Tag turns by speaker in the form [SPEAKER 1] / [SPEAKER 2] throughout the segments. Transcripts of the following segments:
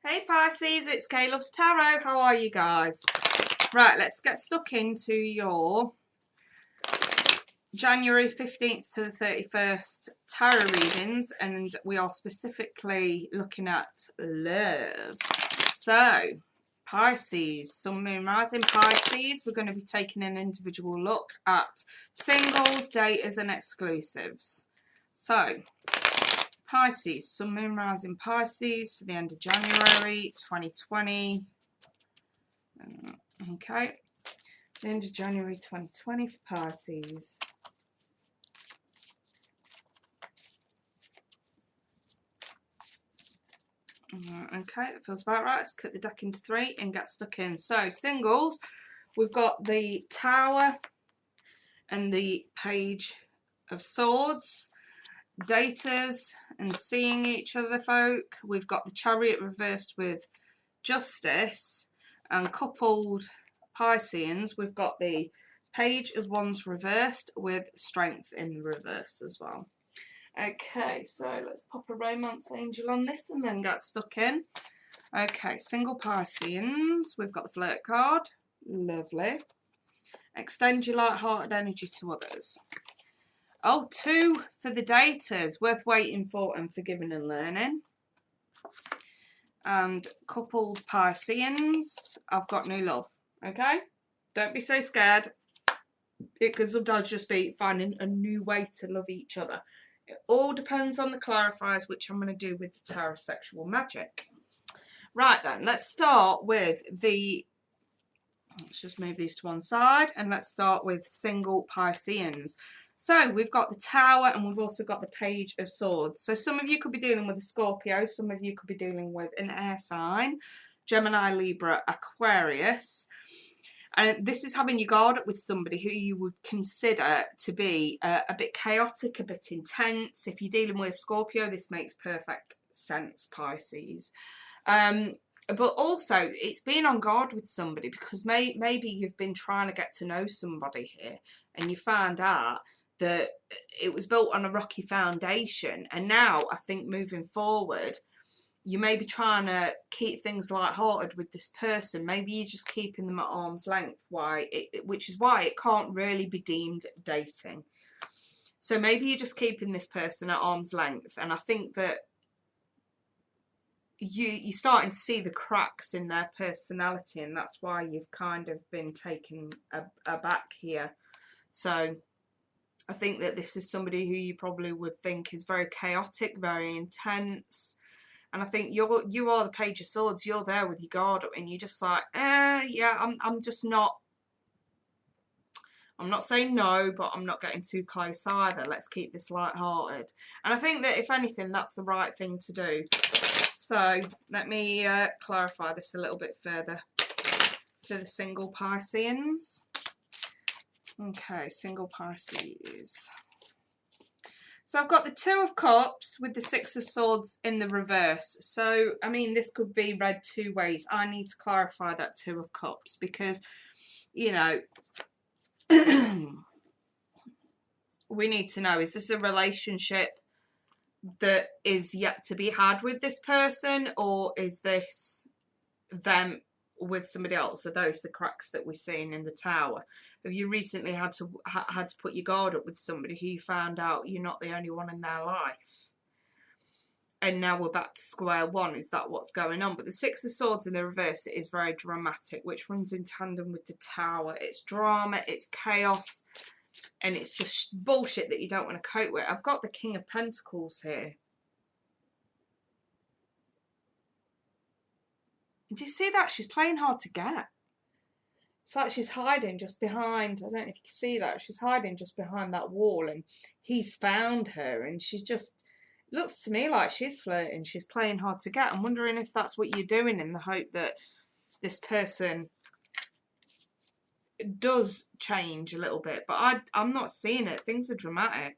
[SPEAKER 1] Hey Pisces, it's Kay Loves Tarot. How are you guys? Right, let's get stuck into your January 15th to the 31st tarot readings, and we are specifically looking at love. So, Pisces, Sun, Moon, Rising Pisces, we're going to be taking an individual look at singles, daters and exclusives. So, Pisces, Sun, Moon, Rising Pisces for the end of January 2020. Okay, the end of January 2020 for Pisces. Okay, that feels about right. Let's cut the deck into three and get stuck in. So, singles, we've got the Tower and the Page of Swords. Daters and seeing each other folk, we've got the Chariot reversed with Justice, and coupled Pisceans, we've got the Page of Wands reversed with Strength in the reverse as well. Okay, so let's pop a romance angel on this and then get stuck in. Okay, single Pisceans, we've got the flirt card. Lovely. Extend your light-hearted energy to others. Oh, 2 for the daters, worth waiting for and forgiving and learning. And coupled Pisceans, I've got new love. Okay? Don't be so scared. It could sometimes just be finding a new way to love each other. It all depends on the clarifiers, which I'm going to do with the Tarot of Sexual Magic. Right then, let's start with the... Let's just move these to one side. And let's start with single Pisceans. So we've got the Tower and we've also got the Page of Swords. So some of you could be dealing with a Scorpio. Some of you could be dealing with an air sign. Gemini, Libra, Aquarius. And this is having your guard up with somebody who you would consider to be a bit chaotic, a bit intense. If you're dealing with a Scorpio, this makes perfect sense, Pisces. But also, it's being on guard with somebody because maybe you've been trying to get to know somebody here and you found out that it was built on a rocky foundation. And now, I think moving forward, you may be trying to keep things light-hearted with this person. Maybe you're just keeping them at arm's length, which is why it can't really be deemed dating. So maybe you're just keeping this person at arm's length. And I think that you're starting to see the cracks in their personality, and that's why you've kind of been taken aback here. So I think that this is somebody who you probably would think is very chaotic, very intense. And I think you are the Page of Swords. You're there with your guard up and you're just like, yeah, I'm just not. I'm not saying no, but I'm not getting too close either. Let's keep this light-hearted. And I think that if anything, that's the right thing to do. So let me clarify this a little bit further for the single Pisceans. Okay, single Pisces. So I've got the 2 of Cups with the 6 of Swords in the reverse. So, I mean, this could be read 2 ways. I need to clarify that 2 of Cups because, you know, we need to know, is this a relationship that is yet to be had with this person, or is this them with somebody else? Are those the cracks that we're seeing in the Tower? Have you recently had to put your guard up with somebody who you found out you're not the only one in their life? And now we're back to square one. Is that what's going on? But the 6 of Swords in the reverse, it is very dramatic, which runs in tandem with the Tower. It's drama, it's chaos, and it's just bullshit that you don't want to cope with. I've got the King of Pentacles here. Do you see that? She's playing hard to get. It's like she's hiding just behind, I don't know if you can see that, she's hiding just behind that wall and he's found her and she's just, looks to me like she's flirting, she's playing hard to get. I'm wondering if that's what you're doing in the hope that this person does change a little bit, but I'm not seeing it. Things are dramatic.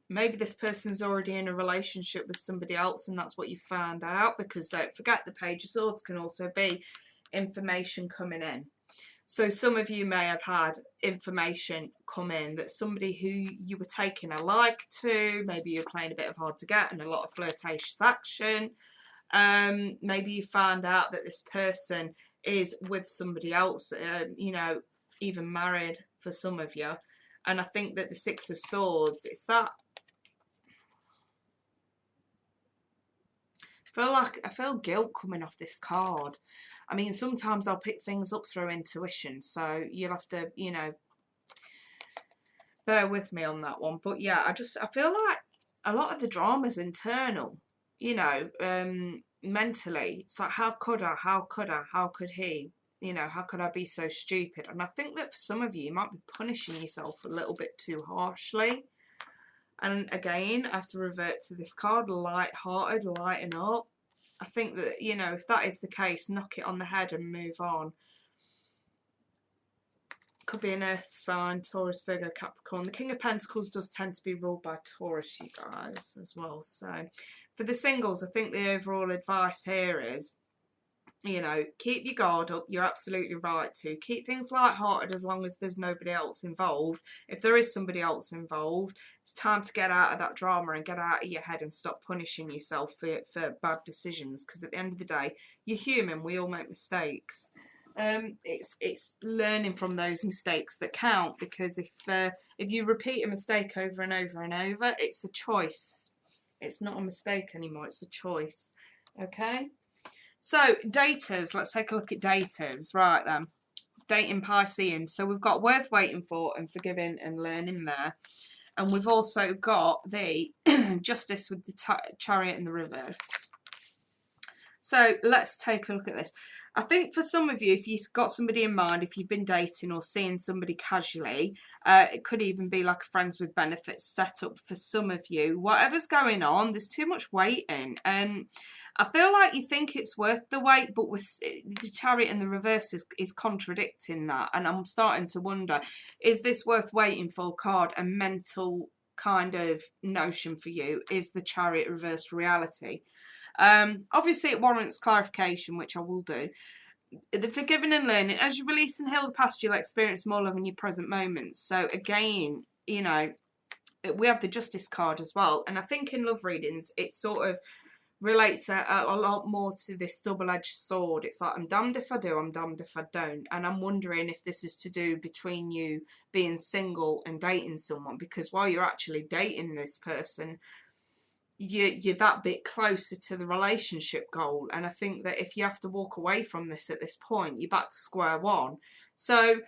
[SPEAKER 1] Maybe this person's already in a relationship with somebody else and that's what you found out, because don't forget the Page of Swords can also be information coming in. So some of you may have had information come in that somebody who you were taking a like to, maybe you're playing a bit of hard to get and a lot of flirtatious action. Maybe you found out that this person is with somebody else, you know, even married for some of you. And I think that the Six of Swords, it's that, I feel guilt coming off this card. I mean, sometimes I'll pick things up through intuition, so you'll have to, you know, bear with me on that one. But yeah, I feel like a lot of the drama's internal, you know, mentally. It's like, how could I, how could he, you know, how could I be so stupid? And I think that for some of you, you might be punishing yourself a little bit too harshly. And again, I have to revert to this card, light-hearted, lighten up. I think that, you know, if that is the case, knock it on the head and move on. Could be an earth sign, Taurus, Virgo, Capricorn. The King of Pentacles does tend to be ruled by Taurus, you guys, as well. So for the singles, I think the overall advice here is, you know, keep your guard up. You're absolutely right to. Keep things light-hearted as long as there's nobody else involved. If there is somebody else involved, it's time to get out of that drama and get out of your head and stop punishing yourself for bad decisions. Because at the end of the day, you're human. We all make mistakes. It's learning from those mistakes that count. Because if you repeat a mistake over and over and over, it's a choice. It's not a mistake anymore. It's a choice. Okay. So, daters, let's take a look at daters. Right then, dating Pisceans. So we've got worth waiting for and forgiving and learning there. And we've also got the Justice with the Chariot in the reverse. So let's take a look at this. I think for some of you, if you've got somebody in mind, if you've been dating or seeing somebody casually, it could even be like a friends with benefits setup for some of you. Whatever's going on, there's too much waiting. And I feel like you think it's worth the wait, but the Chariot in the reverse is contradicting that. And I'm starting to wonder, is this worth waiting for card a mental kind of notion for you? Is the Chariot reversed reality? Obviously it warrants clarification, which I will do. The forgiving and learning, as you release and heal the past, you'll experience more love in your present moments. So again, you know, we have the Justice card as well, and I think in love readings it sort of relates a lot more to this double-edged sword. It's like, I'm damned if I do, I'm damned if I don't. And I'm wondering if this is to do between you being single and dating someone, because while you're actually dating this person, you're that bit closer to the relationship goal. And I think that if you have to walk away from this at this point, you're back to square one. So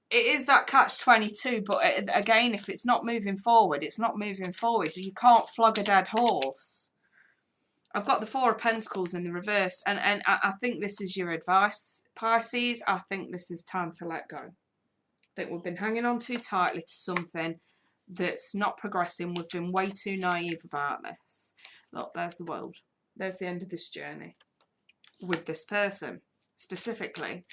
[SPEAKER 1] it is that catch-22, but again, if it's not moving forward, it's not moving forward. You can't flog a dead horse. I've got the Four of Pentacles in the reverse, and I think this is your advice, Pisces. I think this is time to let go. I think we've been hanging on too tightly to something that's not progressing. We've been way too naive about this. Look, there's the world. There's the end of this journey with this person specifically.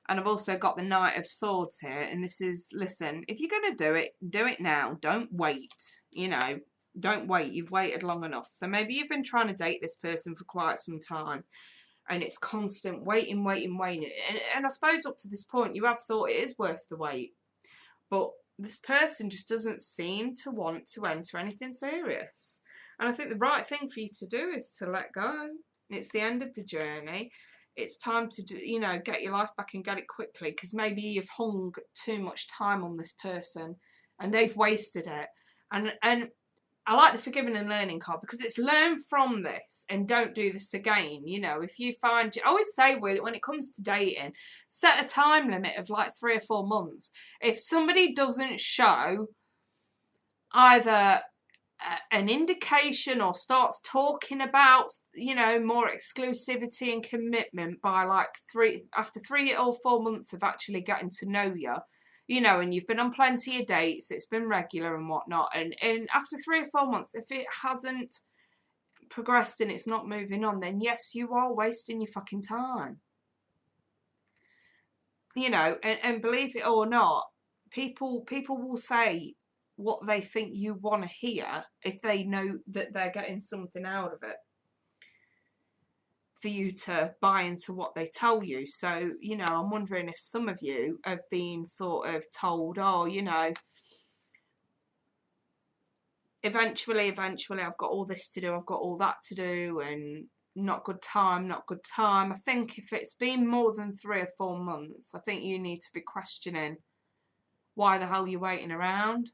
[SPEAKER 1] And I've also got the Knight of Swords here, and this is, listen, if you're going to do it now. Don't wait, you know. Don't wait. You've waited long enough. So maybe you've been trying to date this person for quite some time, and it's constant waiting. And I suppose up to this point, you have thought it is worth the wait. But this person just doesn't seem to want to enter anything serious. And I think the right thing for you to do is to let go. It's the end of the journey. It's time to, you know, get your life back and get it quickly, because maybe you've hung too much time on this person and they've wasted it. And I like the forgiving and learning card, because it's learn from this and don't do this again. You know, if you find, I always say when it comes to dating, set a time limit of like 3 or 4 months. If somebody doesn't show either an indication or starts talking about, you know, more exclusivity and commitment by like after 3 or 4 months of actually getting to know you, you know, and you've been on plenty of dates, it's been regular and whatnot, and after 3 or 4 months, if it hasn't progressed and it's not moving on, then yes, you are wasting your fucking time. You know, and believe it or not, people will say what they think you want to hear if they know that they're getting something out of it. for you to buy into what they tell you. So, you know, I'm wondering if some of you have been sort of told, oh, you know, eventually, I've got all this to do, I've got all that to do, and not good time. I think if it's been more than 3 or 4 months, I think you need to be questioning why the hell you're waiting around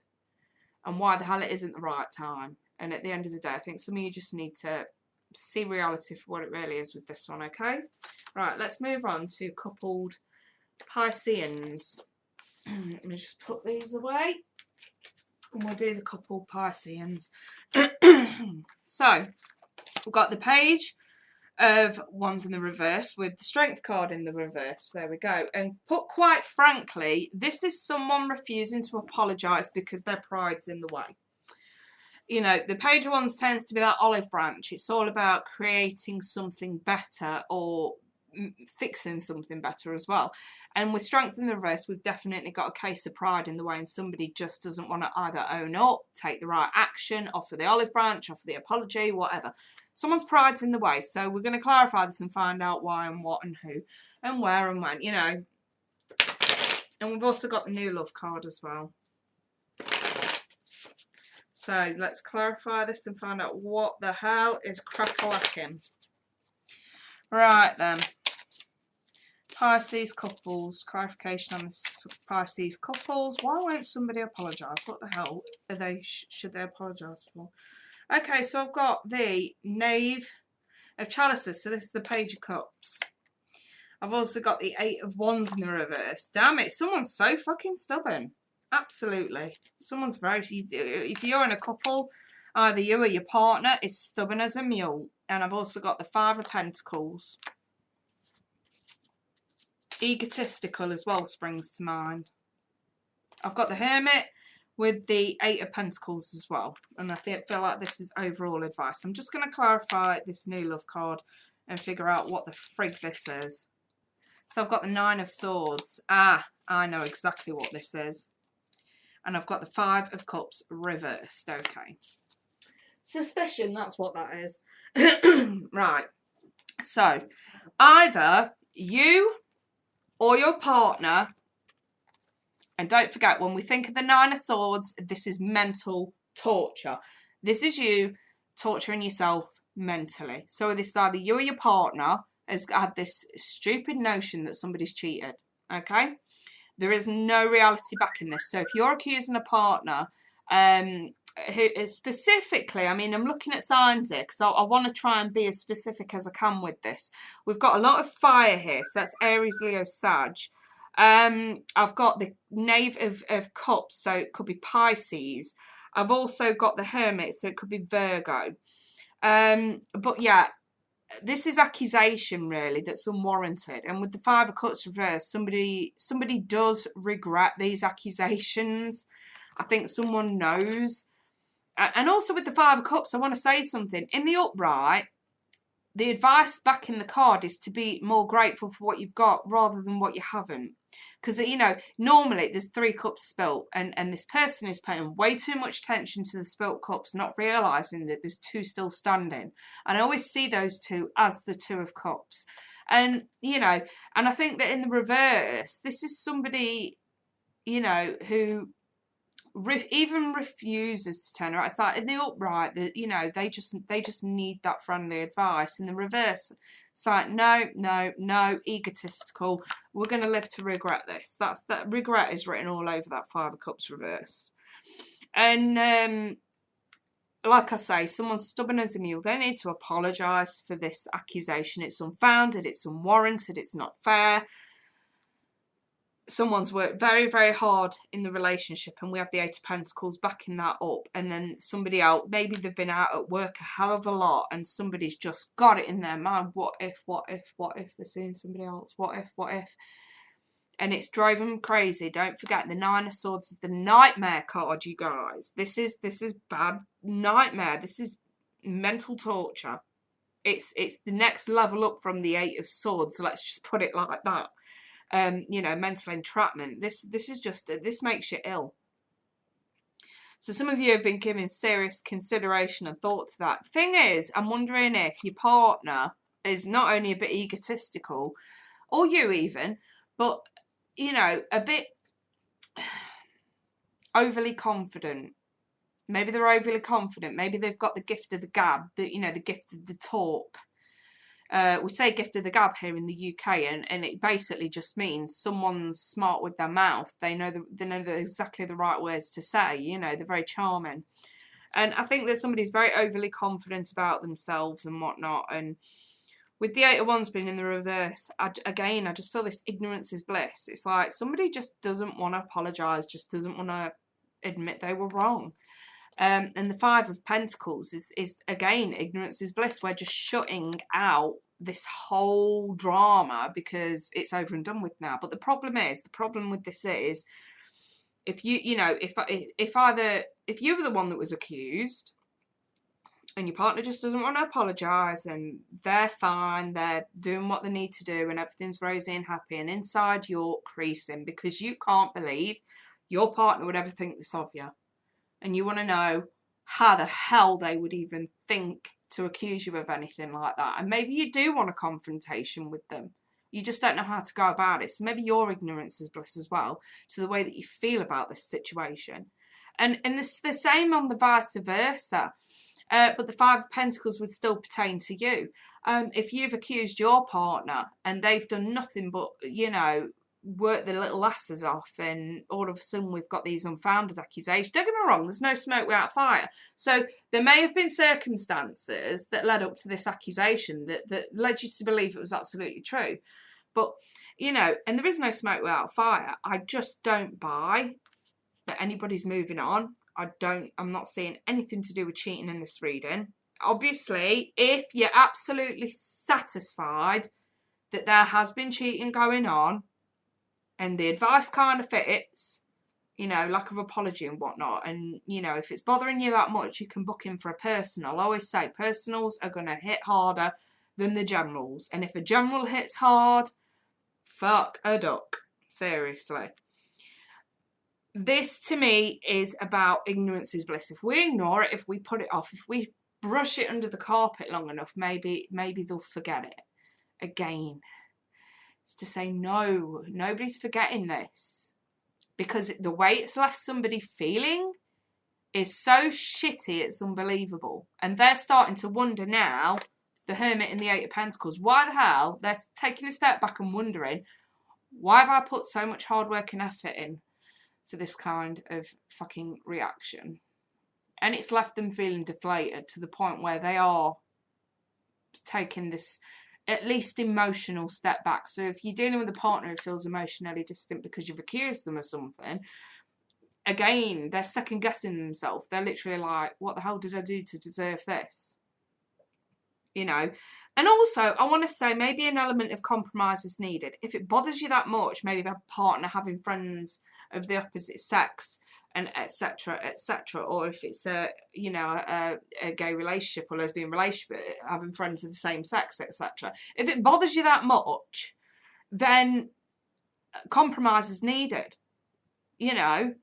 [SPEAKER 1] and why the hell it isn't the right time. And at the end of the day, I think some of you just need to see reality for what it really is with this one, okay? Right, let's move on to coupled Pisceans. Let me just put these away. And we'll do the coupled Pisceans. So, we've got the Page of Wands in the reverse with the Strength card in the reverse. There we go. And put quite frankly, this is someone refusing to apologise because their pride's in the way. You know, the Page of Wands tends to be that olive branch. It's all about creating something better or fixing something better as well. And with Strength in the reverse, we've definitely got a case of pride in the way, and somebody just doesn't want to either own up, take the right action, offer the olive branch, offer the apology, whatever. Someone's pride's in the way. So we're going to clarify this and find out why and what and who and where and when, you know. And we've also got the New Love card as well. So let's clarify this and find out what the hell is crack-a-lacking. Right then. Pisces couples. Clarification on this for Pisces couples. Why won't somebody apologise? What the hell are they? Should they apologise for? Okay, so I've got the Knave of Chalices. So this is the Page of Cups. I've also got the 8 of Wands in the reverse. Damn it, someone's so fucking stubborn. Absolutely. Someone's very... If you're in a couple, either you or your partner is stubborn as a mule. And I've also got the 5 of Pentacles. Egotistical as well springs to mind. I've got the Hermit with the 8 of Pentacles as well. And I feel like this is overall advice. I'm just going to clarify this New Love card and figure out what the frig this is. So I've got the 9 of Swords. Ah, I know exactly what this is. And I've got the 5 of Cups reversed. Okay. Suspicion, that's what that is. Right. So, either you or your partner, and don't forget, when we think of the 9 of Swords, this is mental torture. This is you torturing yourself mentally. So this is either you or your partner has had this stupid notion that somebody's cheated. Okay? There is no reality back in this. So if you're accusing a partner, who is specifically, I mean, I'm looking at signs here because I want to try and be as specific as I can with this. We've got a lot of fire here, so that's Aries, Leo, Sag. I've got the Knave of Cups, so it could be Pisces. I've also got the Hermit, so it could be Virgo. But yeah, this is accusation really that's unwarranted. And with the 5 of Cups reversed, somebody does regret these accusations. I think someone knows. And also with the 5 of Cups, I want to say something. In the upright, the advice back in the card is to be more grateful for what you've got rather than what you haven't. Because, you know, normally there's 3 cups spilt and this person is paying way too much attention to the spilt cups, not realising that there's 2 still standing. And I always see those 2 as the 2 of Cups. And, you know, and I think that in the reverse, this is somebody, you know, who even refuses to turn around. It's like in the upright, that, you know, they just need that friendly advice. In the reverse, it's like no, egotistical. We're going to live to regret this. That regret is written all over that 5 of Cups reversed. And like I say, someone's stubborn as a mule. They need to apologise for this accusation. It's unfounded. It's unwarranted. It's not fair. Someone's worked very, very hard in the relationship, and we have the 8 of Pentacles backing that up. And then somebody else, maybe they've been out at work a hell of a lot and somebody's just got it in their mind. What if they're seeing somebody else? What if? And it's driving them crazy. Don't forget, the 9 of Swords is the nightmare card, you guys. This is bad nightmare. This is mental torture. It's the next level up from the 8 of Swords. So let's just put it like that. You know, mental entrapment. This is just, this makes you ill. So some of you have been giving serious consideration and thought to that. The thing is, I'm wondering if your partner is not only a bit egotistical, or you even, but, you know, a bit overly confident. Maybe they're overly confident. Maybe they've got the gift of the gab, the gift of the talk. We say gift of the gab here in the UK, and it basically just means someone's smart with their mouth. They know exactly the right words to say. You know, they're very charming. And I think that somebody's very overly confident about themselves and whatnot. And with the Eight of Wands being in the reverse, I just feel this ignorance is bliss. It's like somebody just doesn't want to apologise, just doesn't want to admit they were wrong. And the Five of Pentacles is again, ignorance is bliss. We're just shutting out this whole drama because it's over and done with now. But the problem with this is, if you know, if you were the one that was accused and your partner just doesn't want to apologise and they're fine, they're doing what they need to do and everything's rosy and happy, and inside you're creasing because you can't believe your partner would ever think this of you. And you want to know how the hell they would even think to accuse you of anything like that. And maybe you do want a confrontation with them. You just don't know how to go about it. So maybe your ignorance is bliss as well to the way that you feel about this situation. And it's the same on the vice versa. But the Five of Pentacles would still pertain to you. If you've accused your partner and they've done nothing but, you know, work their little asses off, and all of a sudden we've got these unfounded accusations. Don't get me wrong, there's no smoke without fire. So there may have been circumstances that led up to this accusation that led you to believe it was absolutely true. But, you know, and there is no smoke without fire. I just don't buy that anybody's moving on. I'm not seeing anything to do with cheating in this reading. Obviously, if you're absolutely satisfied that there has been cheating going on, and the advice kind of fits, you know, lack of apology and whatnot. And, you know, if it's bothering you that much, you can book in for a personal. I always say personals are going to hit harder than the generals. And if a general hits hard, fuck a duck. Seriously. This, to me, is about ignorance is bliss. If we ignore it, if we put it off, if we brush it under the carpet long enough, maybe they'll forget it again. It's to say, no, nobody's forgetting this, because the way it's left somebody feeling is so shitty, it's unbelievable. And they're starting to wonder now, the Hermit and the Eight of Pentacles, why the hell, they're taking a step back and wondering, why have I put so much hard work and effort in for this kind of fucking reaction? And it's left them feeling deflated to the point where they are taking this at least emotional step back. So if you're dealing with a partner who feels emotionally distant because you've accused them of something, again, they're second guessing themselves. They're literally like, what the hell did I do to deserve this? You know? And also, I want to say maybe an element of compromise is needed. If it bothers you that much, maybe a partner having friends of the opposite sex, and etc., or if it's a gay relationship or lesbian relationship, having friends of the same sex, etc. If it bothers you that much, then compromise is needed. You know,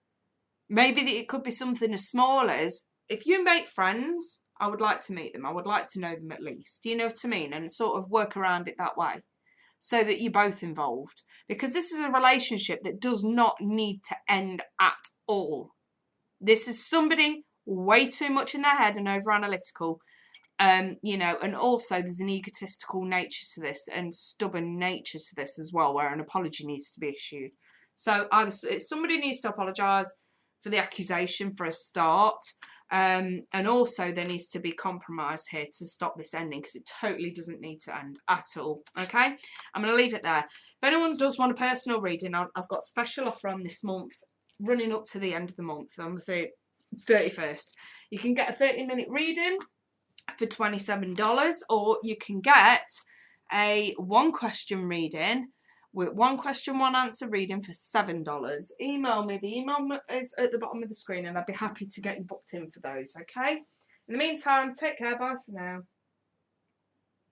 [SPEAKER 1] maybe it could be something as small as, if you make friends, I would like to meet them. I would like to know them at least. Do you know what I mean? And sort of work around it that way, so that you're both involved. Because this is a relationship that does not need to end at all. This is somebody way too much in their head and over analytical, you know, and also there's an egotistical nature to this and stubborn nature to this as well, where an apology needs to be issued. So either somebody needs to apologise for the accusation for a start, and also there needs to be compromise here to stop this ending, because it totally doesn't need to end at all. Okay, I'm going to leave it there. If anyone does want a personal reading, I've got a special offer on this month, running up to the end of the month on the 31st. You can get a 30-minute reading for $27, or you can get a 1-question reading with 1 question, 1 answer reading for $7. Email me. The email is at the bottom of the screen, and I'd be happy to get you booked in for those, okay? In the meantime, take care. Bye for now.